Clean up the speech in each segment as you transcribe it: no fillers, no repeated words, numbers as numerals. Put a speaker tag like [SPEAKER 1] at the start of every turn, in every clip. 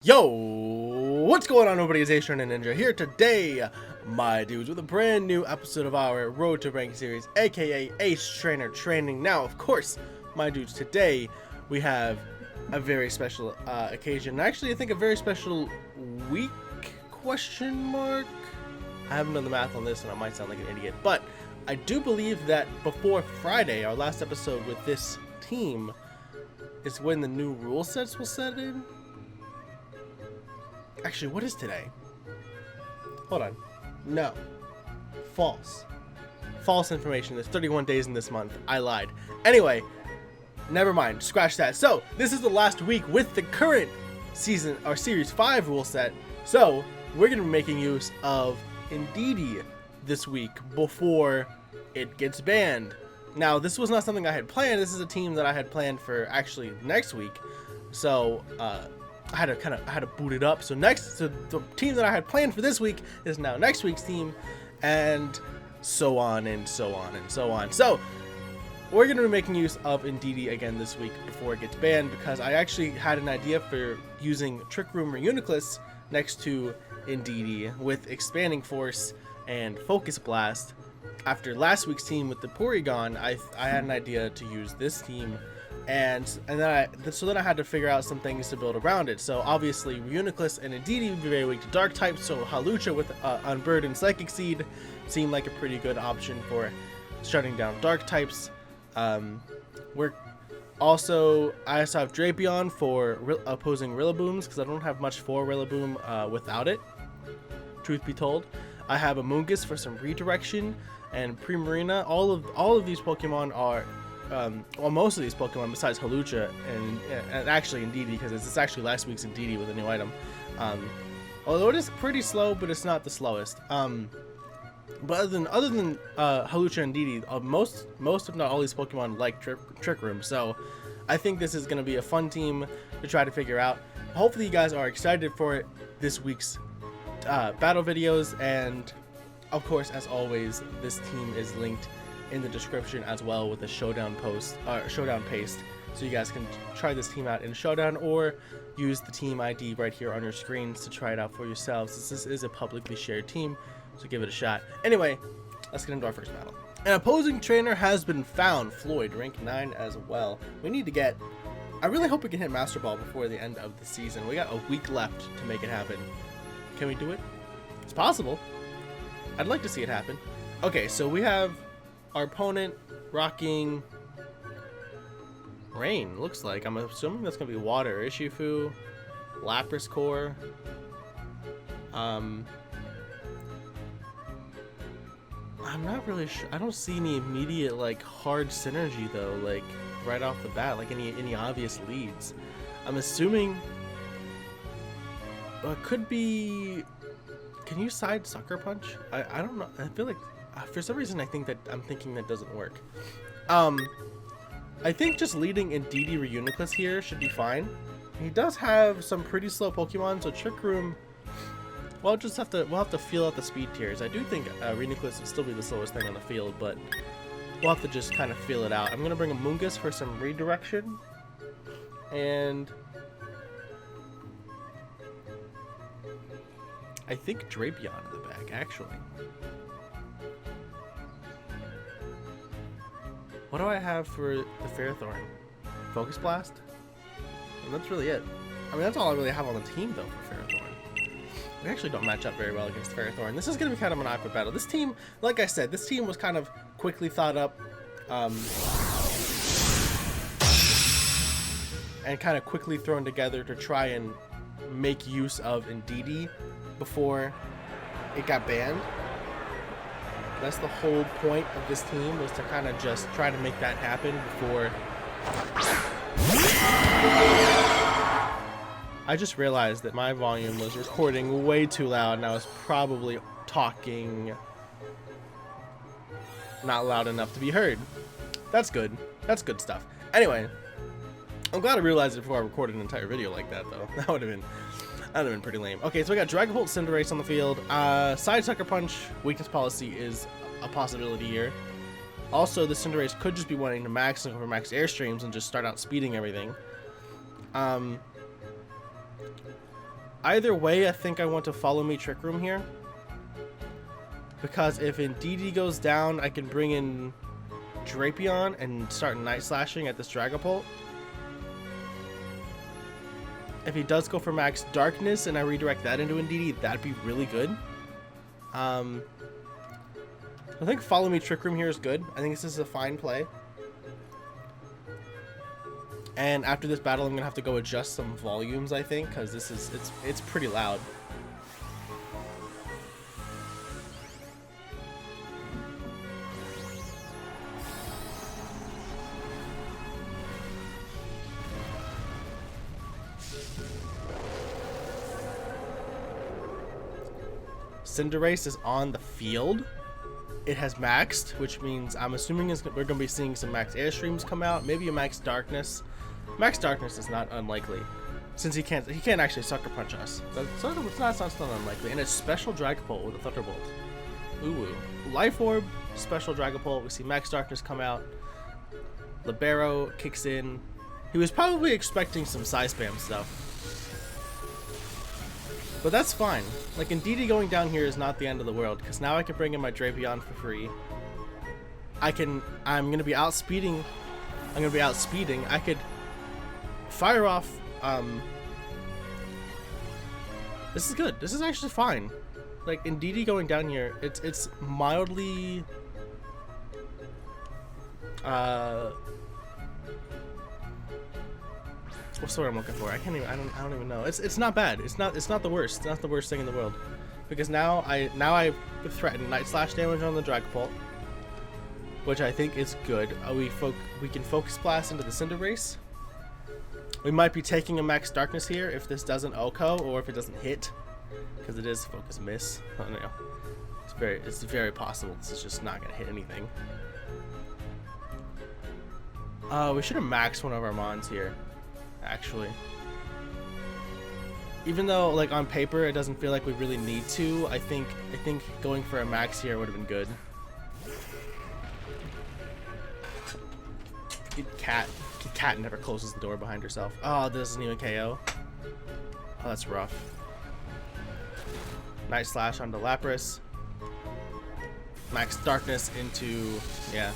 [SPEAKER 1] Yo, what's going on, everybody? It's Ace Trainer Ninja here today, my dudes, with a brand new episode of our Road to Rank series, aka Ace Trainer Training. Now, of course, my dudes, today we have a very special occasion. Actually, I think a very special week, question mark? I haven't done the math on this and I might sound like an idiot, but I do believe that before Friday, our last episode with this team, is when the new rule sets will set in. Actually, what is today? Hold on. No. False. False information. There's 31 days in this month. I lied. Anyway, never mind. Scratch that. So, this is the last week with the current season, or Series 5 rule set. So, we're going to be making use of Indeedee this week before it gets banned. Now, this was not something I had planned. This is a team that I had planned for actually next week. So, I had to boot it up. So the team that I had planned for this week is now next week's team, and so on and so on and so on. So we're going to be making use of Indeedee again this week before it gets banned, because I actually had an idea for using Trick Room or Uniclus next to Indeedee with Expanding Force and Focus Blast. After last week's team with the Porygon, I had an idea to use this team. And then I had to figure out some things to build around it. So obviously Uniclus and Indeedee would be very weak to dark types, so Hawlucha with Unburdened Psychic Seed seemed like a pretty good option for shutting down dark types. I also have Drapion for opposing Rillabooms, because I don't have much for Rillaboom without it, truth be told. I have Amoonguss for some redirection, and Primarina. All of these Pokemon are well, most of these Pokemon besides Hawlucha and actually Indeedee, because it's actually last week's Indeedee with a new item. Although it is pretty slow, but it's not the slowest. But other than Hawlucha and Indeedee, most if not all these Pokemon like Trick Room. So I think this is going to be a fun team to try to figure out. Hopefully you guys are excited for it, this week's battle videos, and of course, as always, this team is linked in the description as well with a showdown paste, so you guys can try this team out in showdown or use the team ID right here on your screens to try it out for yourselves. This is a publicly shared team, so give it a shot. Anyway, let's get into our first battle. An opposing trainer has been found. Floyd, rank 9 as well. We need to get, I really hope we can hit Master Ball before the end of the season. We got a week left to make it happen. Can we do it? It's possible. I'd like to see it happen. Okay, so we have our opponent rocking Rain, looks like. I'm assuming that's gonna be water. Ishifu, Lapras Core. I'm not really sure. I don't see any immediate like hard synergy though, like right off the bat, like any obvious leads. I'm assuming it could be. Can you side Sucker Punch? I don't know. I feel like for some reason I'm thinking that doesn't work. I think just leading Indeedee or Uniclus here should be fine. He does have some pretty slow Pokemon, so Trick Room, well, we'll have to feel out the speed tiers. I do think Uniclus will still be the slowest thing on the field, but we'll have to just kind of feel it out. I'm gonna bring a Amoonguss for some redirection, and I think Drapion in the back, actually. What do I have for the Ferrothorn? Focus Blast? And that's really it. I mean, that's all I really have on the team, though, for Ferrothorn. We actually don't match up very well against Ferrothorn. This is going to be kind of an awkward battle. This team, like I said, this team was kind of quickly thought up and kind of quickly thrown together to try and make use of Indeedee before it got banned. That's the whole point of this team, was to kind of just try to make that happen before. I just realized that my volume was recording way too loud and I was probably talking not loud enough to be heard. That's good. That's good stuff. Anyway, I'm glad I realized it before I recorded an entire video like that, though. That would have been pretty lame. Okay, so we got Dragon Bolt, Cinderace on the field. Side Sucker Punch, weakness policy is a possibility here. Also, the Cinderace could just be wanting to max over max airstreams and just start out speeding everything. Either way, I think I want to follow me Trick Room here. Because if Indeedee goes down, I can bring in Drapion and start Night Slashing at this Dragapult. If he does go for max Darkness and I redirect that into Indeedee, that'd be really good. I think follow me Trick Room here is good. I think this is a fine play. And after this battle, I'm gonna have to go adjust some volumes, I think, because this is it's pretty loud. Cinderace is on the field. It has maxed, which means I'm assuming we're going to be seeing some max Airstreams come out. Maybe a max Darkness. Max Darkness is not unlikely, since he can't actually Sucker Punch us. So it's not unlikely. And it's special Dragapult with a Thunderbolt. Ooh. Life Orb, special Dragapult. We see max Darkness come out. Libero kicks in. He was probably expecting some Psy Spam stuff. But that's fine. Like, Indeedee going down here is not the end of the world, because now I can bring in my Drapion for free. I'm gonna be outspeeding. I could fire off. This is good. This is actually fine. Like, Indeedee going down here, it's mildly. What's the word I'm looking for? I don't even know. It's not bad. It's not the worst. It's not the worst thing in the world, because now I threaten Night Slash damage on the Dragapult, which I think is good. We can Focus Blast into the Cinderace. We might be taking a max Darkness here if this doesn't OHKO or if it doesn't hit, because it is Focus Miss. I don't know. It's very possible this is just not gonna hit anything. We should have maxed one of our Mons here. Actually, even though like on paper it doesn't feel like we really need to, I think going for a max here would have been good. Cat never closes the door behind herself. Oh, this isn't even KO. Oh, that's rough. Night Slash onto Lapras. Max Darkness into, yeah.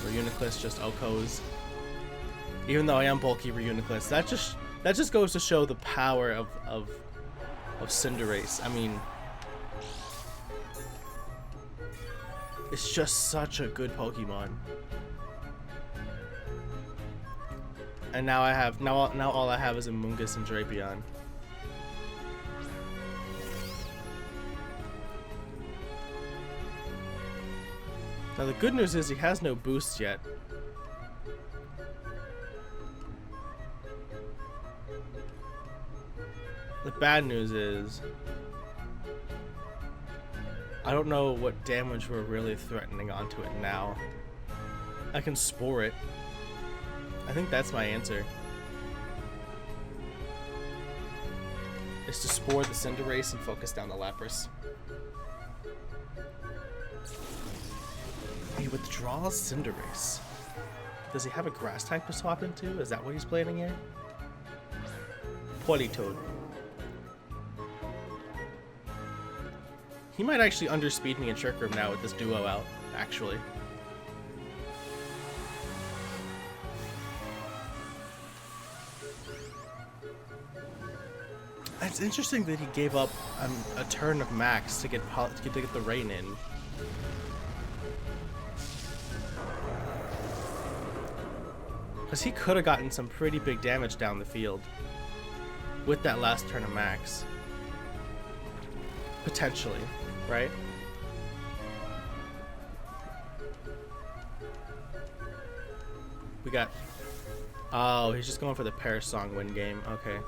[SPEAKER 1] Reuniclus just OHKOs. Even though I am bulky Reuniclus, that just goes to show the power of Cinderace. I mean, it's just such a good Pokemon. And now all I have is a Mungus and Drapion. Now the good news is he has no boosts yet. The bad news is I don't know what damage we're really threatening onto it now. I can Spore it. I think that's my answer. Is to Spore the Cinderace and focus down the Lapras. He withdraws Cinderace. Does he have a Grass type to swap into? Is that what he's planning here? Politoed. He might actually underspeed me in Trick Room now with this duo out, actually. It's interesting that he gave up a turn of max to get the rain in. Because he could have gotten some pretty big damage down the field with that last turn of max. Potentially, right? We got... Oh, he's just going for the Parasong win game. Okay.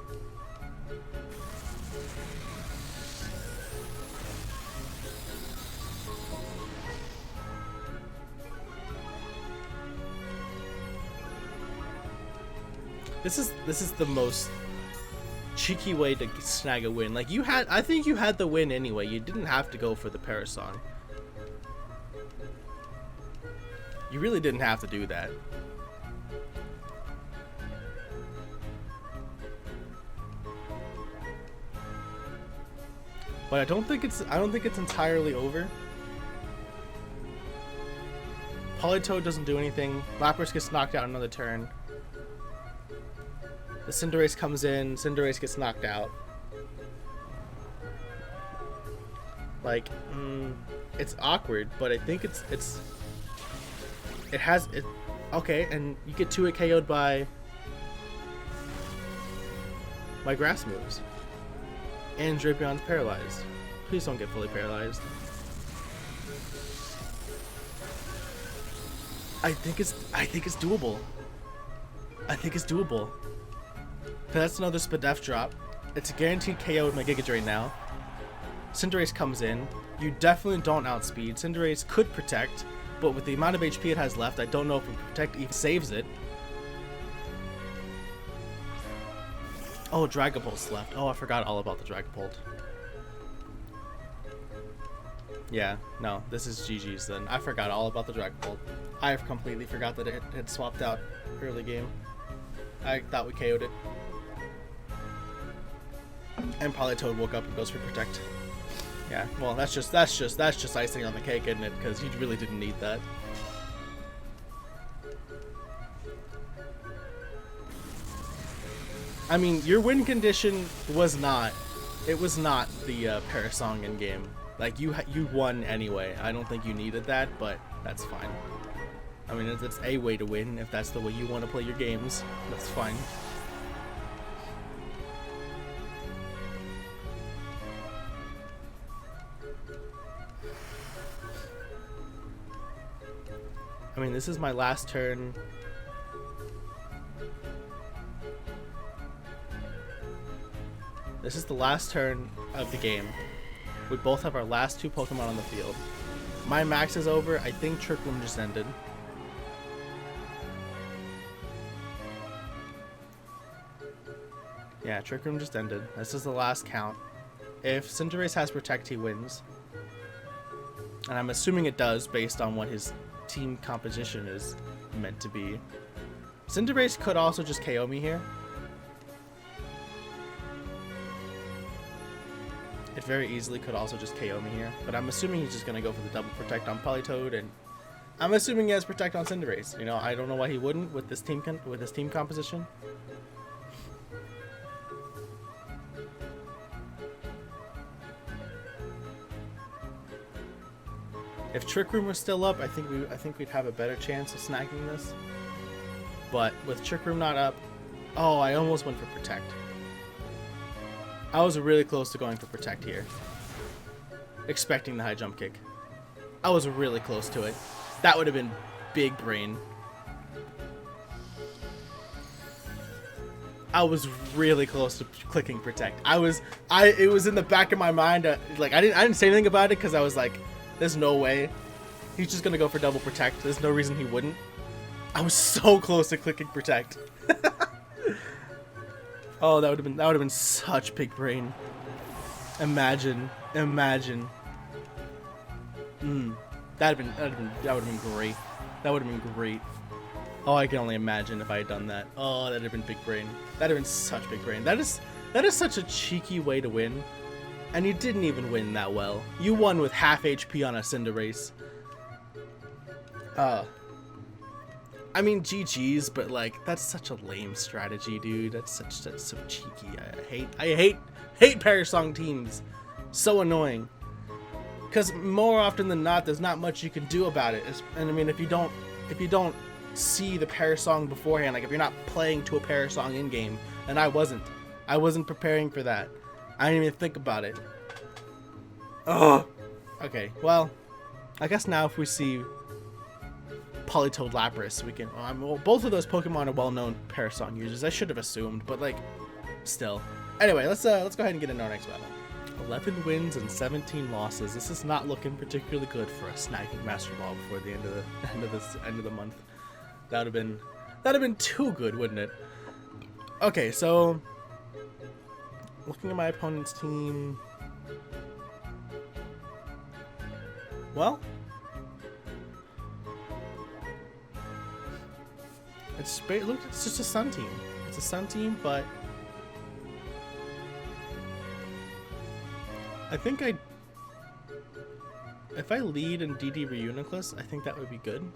[SPEAKER 1] This is the most cheeky way to snag a win. Like, I think you had the win anyway. You didn't have to go for the Parasong. You really didn't have to do that. but I don't think it's entirely over. Politoed doesn't do anything. Lapras gets knocked out another turn. The Cinderace comes in. Cinderace gets knocked out. Like, it's awkward, but I think it has it. Okay, and you get 2-hit KO'd by grass moves. And Drapion's paralyzed. Please don't get fully paralyzed. I think it's doable. I think it's doable. That's another Spadef drop. It's a guaranteed KO with my Giga Drain now. Cinderace comes in. You definitely don't outspeed. Cinderace could protect, but with the amount of HP it has left, I don't know if protect even saves it. Oh, Dragapult's left. Oh, I forgot all about the Dragapult. Yeah, no, this is GG's then. I forgot all about the Dragapult. I completely forgot that it had swapped out early game. I thought we KO'd it. And Politoed woke up and goes for protect. Yeah, well, that's just icing on the cake, isn't it? Because you really didn't need that. I mean, your win condition was not. It was not the Parasong in game. Like you won anyway. I don't think you needed that, but that's fine. I mean, it's a way to win if that's the way you want to play your games. That's fine. I mean, this is my last turn. This is the last turn of the game. We both have our last 2 Pokemon on the field. My max is over. I think Trick Room just ended. Yeah, Trick Room just ended. This is the last count. If Cinderace has Protect, he wins. And I'm assuming it does based on what his team composition is meant to be. Cinderace could also just KO me here. It very easily could also just KO me here, but I'm assuming he's just going to go for the double Protect on Politoed, and I'm assuming he has Protect on Cinderace. You know, I don't know why he wouldn't with this team composition. If Trick Room was still up, I think we'd have a better chance of snagging this. But with Trick Room not up, oh, I almost went for Protect. I was really close to going for Protect here. Expecting the high jump kick. I was really close to it. That would have been big brain. I was really close to clicking Protect. It was in the back of my mind. Like I didn't say anything about it because I was like, there's no way. He's just gonna go for double Protect. There's no reason he wouldn't. I was so close to clicking Protect. Oh, that would have been such big brain. Imagine. That would have been great. That would have been great. Oh, I can only imagine if I had done that. Oh, that'd have been big brain. That'd have been such big brain. That is such a cheeky way to win. And you didn't even win that well. You won with half HP on a Cinderace. I mean, GG's, but like that's such a lame strategy, dude. That's so cheeky. I hate Parasong teams. So annoying. Because more often than not, there's not much you can do about it. And I mean, if you don't see the Parasong beforehand, like if you're not playing to a Parasong in game, and I wasn't preparing for that. I didn't even think about it. Ugh. Okay, well, I guess now if we see Politoed Lapras, we can. Well, both of those Pokemon are well-known Parasong users. I should have assumed, but like, still. Anyway, let's go ahead and get into our next battle. 11 wins and 17 losses. This is not looking particularly good for us snagging Master Ball before the end of the month. That'd have been too good, wouldn't it? Okay, so looking at my opponent's team. Well, it's just a Sun team. It's a Sun team, but I think if I lead indeedee Reuniclus, I think that would be good.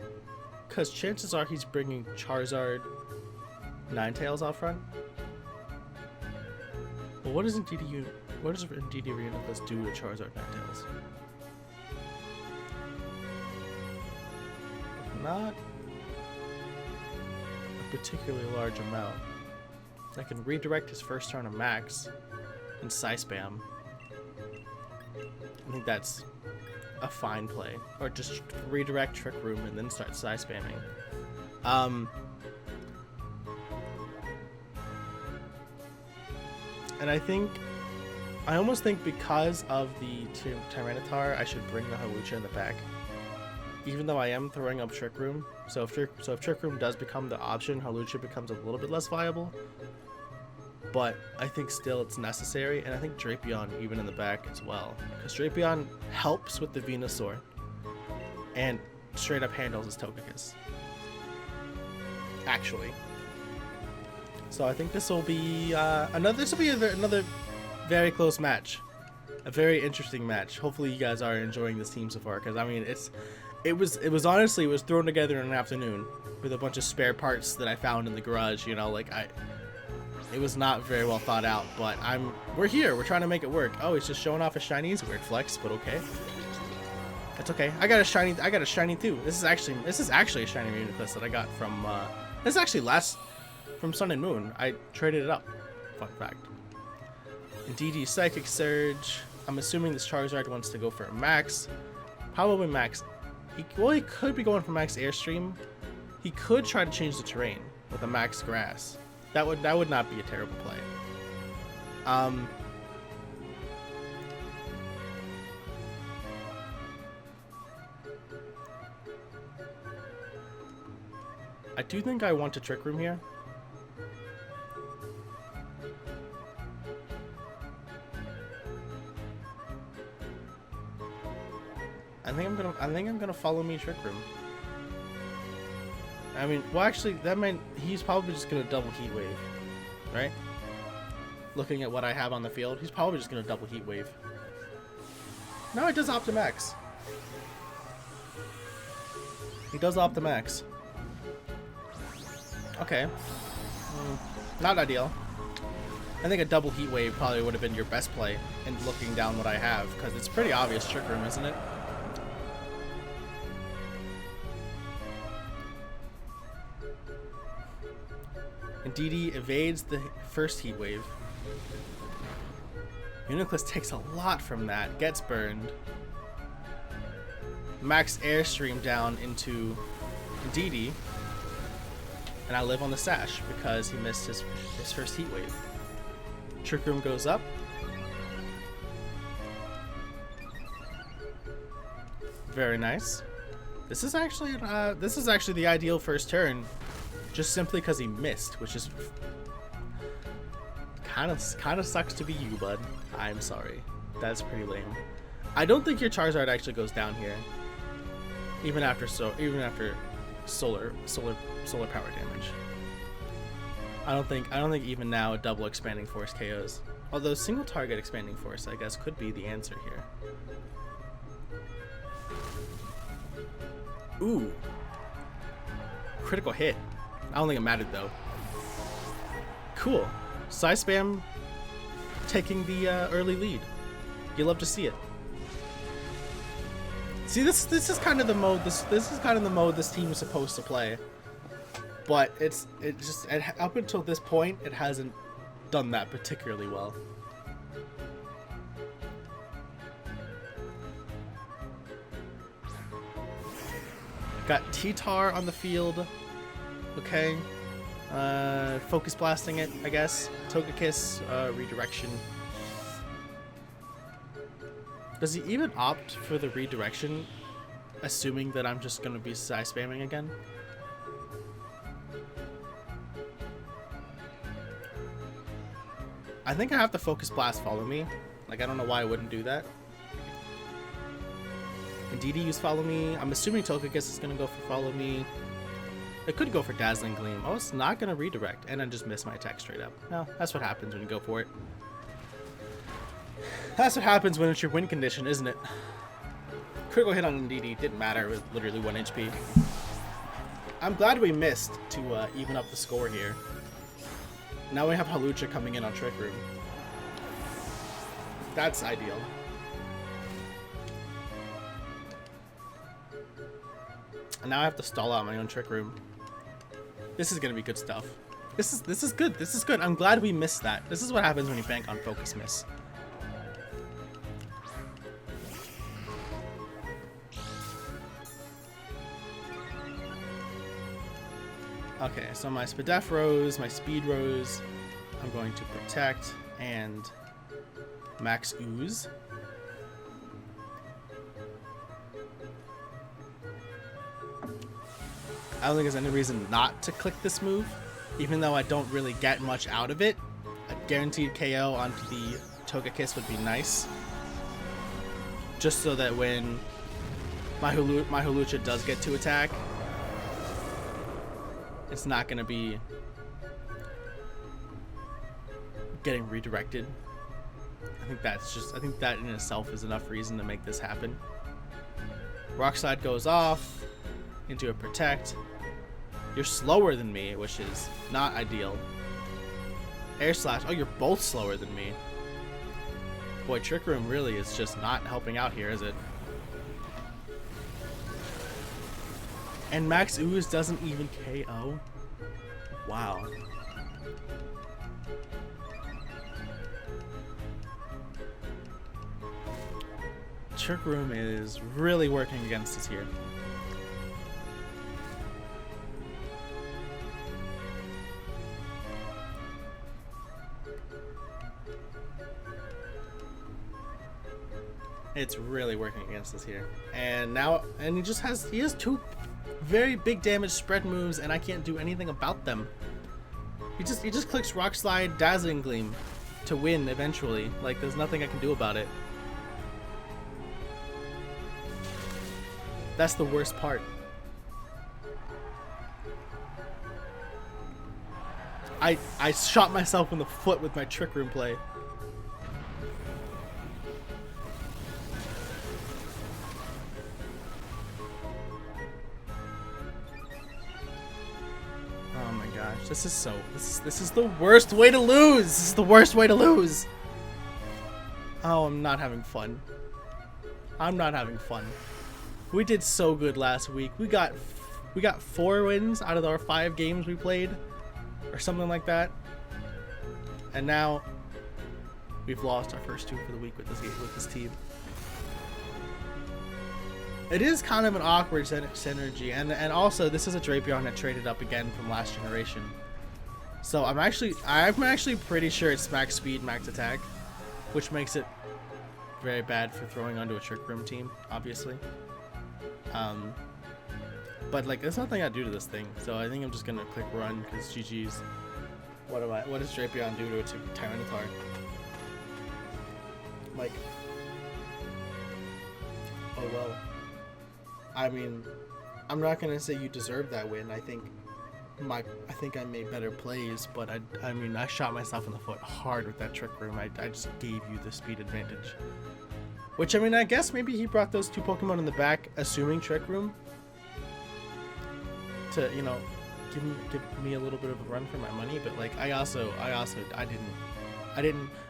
[SPEAKER 1] Because chances are he's bringing Charizard Ninetales out front. But what does indeedee Reuniclus do to Charizard Ninetales? Not a particularly large amount. I can redirect his first turn of Max and Psy Spam. I think that's a fine play. Or just redirect Trick Room and then start Psy Spamming. And I almost think because of the Tyranitar, I should bring the Hawlucha in the back. Even though I am throwing up Trick Room. So if Trick Room does become the option, Hawlucha becomes a little bit less viable. But I think still it's necessary, and I think Drapion even in the back as well. Because Drapion helps with the Venusaur and straight up handles his Togekiss. Actually. So I think this will be another very close match. A very interesting match. Hopefully you guys are enjoying this team so far, because I mean it was honestly thrown together in an afternoon with a bunch of spare parts that I found in the garage, you know, like it was not very well thought out, but we're here. We're trying to make it work. Oh, he's just showing off his shinies. Weird flex, but okay. It's okay. I got a shiny too. This is actually a shiny Reuniclus that I got from this is actually from Sun and Moon. I traded it up. Fun fact. indeedee Psychic Surge. I'm assuming this Charizard wants to go for a Max. Probably Max. He could be going for Max Airstream. He could try to change the terrain with a Max Grass. That would not be a terrible play. I do think I want to Trick Room here. I think I'm gonna follow me Trick Room. I mean, well, actually, he's probably just gonna double Heat Wave, right? Looking at what I have on the field, he's probably just gonna double Heat Wave. No, it does Optimax. He does Optimax. Okay. Not ideal. I think a double Heat Wave probably would have been your best play in looking down what I have, because it's pretty obvious Trick Room, isn't it? indeedee evades the first Heat Wave. Reuniclus takes a lot from that, gets burned. Max Airstream down into indeedee. And I live on the Sash because he missed his first Heat Wave. Trick Room goes up. Very nice. This is actually the ideal first turn, just simply because he missed, which is kind of sucks to be you, bud. I'm sorry. That's pretty lame. I don't think your Charizard actually goes down here, even after solar power damage. I don't think even now a double Expanding Force KOs. Although single target Expanding Force, I guess, could be the answer here. Ooh. Critical hit. I don't think it mattered though. Cool. Psy Spam taking the early lead. You love to see it. See, this is kind of the mode this team is supposed to play. But up until this point, it hasn't done that particularly well. Got T-Tar on the field. Okay. Focus blasting it, I guess. Togekiss, redirection. Does he even opt for the redirection, assuming that I'm just gonna be Psy spamming again? I think I have to Focus Blast Follow Me. Like, I don't know why I wouldn't do that. indeedee use Follow Me. I'm assuming Togekiss is gonna go for Follow Me. It could go for Dazzling Gleam. Oh, it's not gonna redirect, and then just miss my attack straight up. No, that's what happens when you go for it. That's what happens when it's your win condition, isn't it? Critical hit on indeedee didn't matter. It was literally 1 HP. I'm glad we missed to even up the score here. Now we have Hawlucha coming in on Trick Room. That's ideal. And now I have to stall out my own Trick Room. This is gonna be good stuff. This is good. This is good. I'm glad we missed that. This is what happens when you bank on Focus Miss. Okay, so my Spadef rose, my Speed rose, I'm going to Protect and Max Ooze. I don't think there's any reason not to click this move, even though I don't really get much out of it. A guaranteed KO onto the Togekiss would be nice. Just so that when my Hawlucha does get to attack, it's not going to be getting redirected. I think that in itself is enough reason to make this happen. Rock Slide goes off into a Protect. You're slower than me, which is not ideal. Air Slash. Oh, you're both slower than me. Boy, Trick Room really is just not helping out here, is it? And Max Ooze doesn't even KO? Wow. Trick Room is really working against us here. It's really working against us here. And now, and he has two very big damage spread moves, and I can't do anything about them. He just clicks Rock Slide, Dazzling Gleam to win eventually. Like, there's nothing I can do about it. That's the worst part. I shot myself in the foot with my Trick Room play. This is the worst way to lose. This is the worst way to lose. Oh, I'm not having fun. I'm not having fun. We did so good last week. We got 4 wins out of our 5 games we played, or something like that. And now we've lost our first 2 for the week with this team. It is kind of an awkward synergy, and also this is a Drapion that traded up again from last generation. So I'm actually pretty sure it's max speed, max attack, which makes it very bad for throwing onto a Trick Room team, obviously. But like, there's nothing I do to this thing, so I think I'm just gonna click run because GG's. What does Drapion do to a Tyranitar? Like, oh well. I mean, I'm not gonna say you deserve that win. I think I made better plays, but I mean, I shot myself in the foot hard with that Trick Room. I just gave you the speed advantage. Which, I mean, I guess maybe he brought those 2 Pokemon in the back, assuming Trick Room, to, you know, give me a little bit of a run for my money. But like,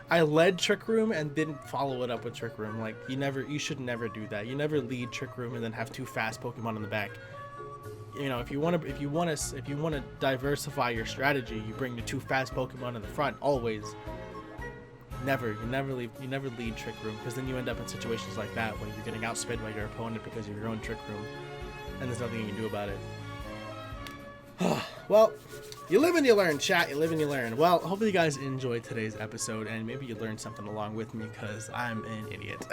[SPEAKER 1] I led Trick Room and didn't follow it up with Trick Room. Like, you should never do that. You never lead Trick Room and then have 2 fast Pokemon in the back. You know, if you want to diversify your strategy, you bring the 2 fast Pokemon in the front always. You never lead Trick Room, because then you end up in situations like that when you're getting outsped by your opponent because of your own Trick Room, and there's nothing you can do about it. Well, you live and you learn, chat. You live and you learn. Well, hopefully you guys enjoyed today's episode, and maybe you learned something along with me, because I'm an idiot.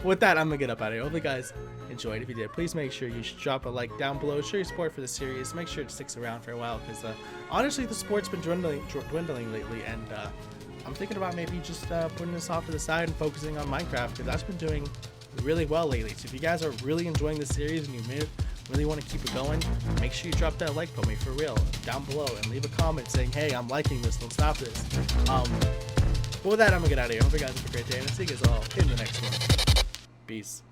[SPEAKER 1] With that, I'm gonna get up out of here. Hopefully you guys enjoyed. If you did, please make sure you drop a like down below. Show your support for the series. Make sure it sticks around for a while, because honestly, the sport's been dwindling lately, and I'm thinking about maybe just putting this off to the side and focusing on Minecraft, because that's been doing really well lately. So if you guys are really enjoying the series and you really want to keep it going, make sure you drop that like for me, for real, down below, and leave a comment saying, hey, I'm liking this, don't stop this. But with that, I'm gonna get out of here. Hope you guys have a great day, and I'll see you guys all in the next one. Peace.